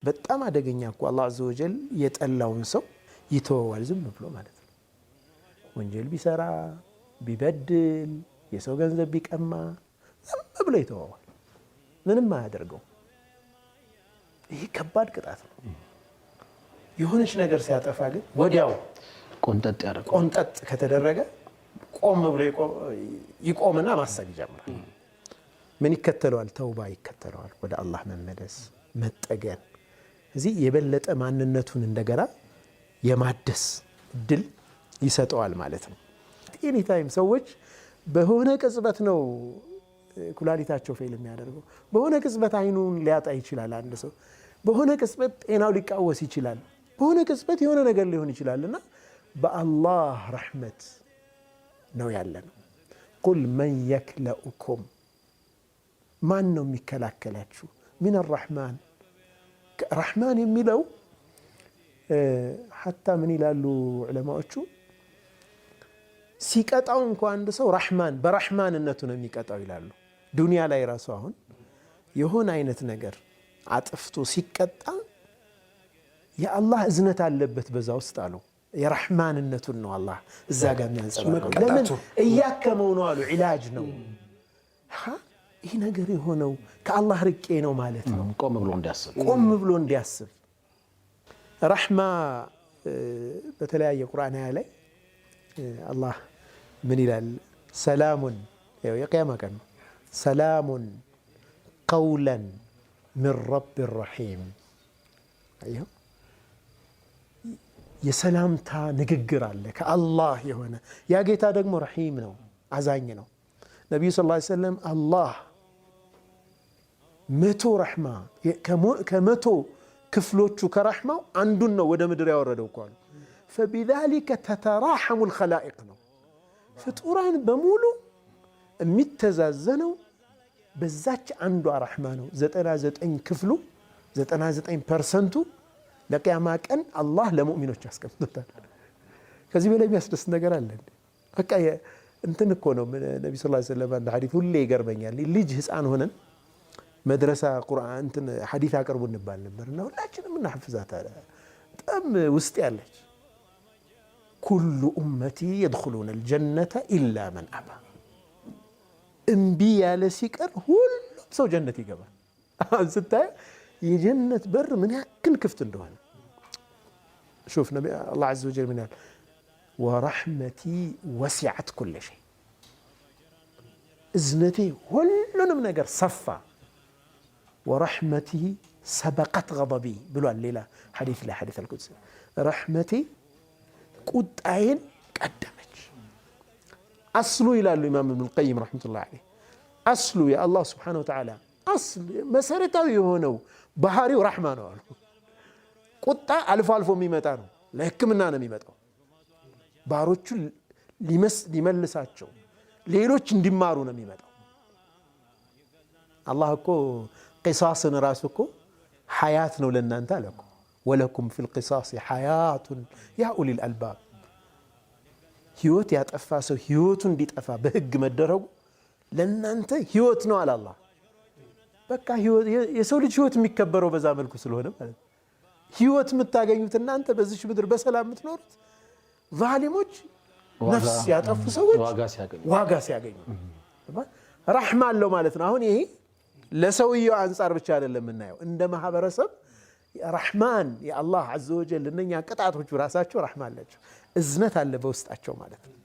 በጣም አደገኛ እኮ አላህ አዘ ወጀል የጠላውን ሰው ይተወዋል ዝም ብሎ ማለት ነው። ወንጀል ቢሰራ ቢበድል የሰው ገንዘብ ቢቀማ ዝም ብሎ ይተወዋል፣ ምንም አያደርገው። ይህ ከባድ ቅጣት ነው። የሆነች ነገር ሲያጠፋ ግን ወዲያው ቆንጠጥ ከተደረገ ቆም ብሎ ይቆምና ማሰብ ይጀምራል። ምን ይከተለዋል? ተውባ ይከተለዋል፣ ወደ አላህ መመለስ መጠገን። እዚህ የበለጠ ማንነቱን እንደገና የማደስ እድል ይሰጠዋል ማለት ነው። ኤኒ ታይም ሰዎች በሆነ ቅጽበት ነው ኩላሊታቸው ፌል የሚያደርገው፣ በሆነ ቅጽበት አይኑን ሊያጣ ይችላል አንድ ሰው፣ በሆነ ቅጽበት ጤናው ሊቃወስ ይችላል፣ በሆነ ቅጽበት የሆነ ነገር ሊሆን ይችላልና በአላህ ረሕመት ነው ያለነው። ቁል መን የክለኡኩም፣ ማን ነው የሚከላከላችሁ? ሚን አራሕማን፣ ረሕማን የሚለው ሐታ ምን ይላሉ ዑለማዎቹ፣ ሲቀጣው እንኳ አንድ ሰው ረሕማን በረሕማንነቱ ነው የሚቀጣው ይላሉ። ዱንያ ላይ ራሱ አሁን የሆነ አይነት ነገር አጥፍቶ ሲቀጣ የአላህ እዝነት አለበት በዛ ውስጥ አሉ። የረሕማንነቱን ነው አላህ እዛ ጋር የሚያንጸባርቀው። ለምን እያከመው ነው አሉ፣ ዒላጅ ነው። ይህ ነገር የሆነው ከአላህ ርቄ ነው ማለት ነው። ቆም ብሎ እንዲያስብ ረሕማ በተለያየ ቁርአን አያ ላይ አላህ ምን ይላል? ሰላሙን የቅያማ ቀን ነው። ሰላሙን ቀውለን ሚን ረቢ ረሒም። የሰላምታ ንግግር አለ ከአላህ የሆነ ያ ጌታ ደግሞ ረሒም ነው፣ አዛኝ ነው። ነቢዩ ሰለላሁ ዐለይሂ ወሰለም አላህ መቶ ረሕማ ከመቶ ክፍሎቹ ከረሕማው አንዱን ነው ወደ ምድር ያወረደው እኮ አሉ። ፈቢዛሊከ ተተራሐሙ ልኸላኢቅ ነው። ፍጡራን በሙሉ የሚተዛዘነው በዛች አንዷ ረሕማ ነው። 99 ክፍሉ 99% ለቅያማ ቀን አላህ ለሙእሚኖች ያስቀምጡታል። ከዚህ በላይ የሚያስደስት ነገር አለ? በቃ እንትን እኮ ነው። ነቢ ስ ሰለም አንድ ሐዲት ሁሌ ይገርመኛል። ልጅ ህፃን ሆነን መድረሳ ቁርአን እንትን ሐዲት አቅርቡ እንባል ነበር እና ሁላችንም እናሐፍዛት አለ። በጣም ውስጥ ያለች ኩሉ ኡመቲ የድኹሉነ አልጀነተ ኢላ መን አባ፣ እምቢ ያለ ሲቀር ሁሉም ሰው ጀነት ይገባል። ስታየ የጀነት በር ምን ያክል ክፍት እንደሆነ ሹፍ። ነቢ አላህ ዐዘ ወጀል ምን ያህል ወረሕመቲ ወሲዐት ኩለ ሸይ፣ እዝነቴ ሁሉንም ነገር ሰፋ። ወረሕመቲ ሰበቀት ገضቢ ብሏል ሌላ ሐዲት ላይ ሐዲት አልቁድስ። ረሕመቴ ቁጣዬን ቀደመች። አስሉ ይላሉ ኢማም ኢብኑል ቀይም ረሕመቱላሂ ዐለይህ፣ አስሉ የአላህ ሱብሓነሁ ወተዓላ አስል መሰረታዊ የሆነው ባህሪው ረሕማ ነው አሉ። ቁጣ አልፎ አልፎ የሚመጣ ነው፣ ለሕክምና ነው የሚመጣው፣ ባሮቹን ሊመልሳቸው ሌሎች እንዲማሩ ነው የሚመጣው። አላህ እኮ ቂሳስን ራሱ እኮ ሐያት ነው ለእናንተ አለ እኮ። ወለኩም ፊል ቂሳስ ሐያቱን ያ ኡሊል አልባብ። ህይወት ያጠፋ ሰው ህይወቱ እንዲጠፋ በህግ መደረጉ ለእናንተ ህይወት ነው አለ አላህ። በቃ የሰው ልጅ ህይወት የሚከበረው በዛ መልኩ ስለሆነ ማለት ነው። ህይወት የምታገኙት እናንተ በዚች ምድር በሰላም የምትኖሩት፣ ዛሊሞች ነፍስ ያጠፉ ሰዎች ዋጋ ሲያገኙ ረሕማ አለው ማለት ነው። አሁን ይሄ ለሰውየው አንጻር ብቻ አይደለም የምናየው፣ እንደ ማህበረሰብ ረሕማን የአላህ ዐዘ ወጀል እነኛ ቅጣቶቹ ራሳቸው ረሕማ አላቸው፣ እዝነት አለ በውስጣቸው ማለት ነው።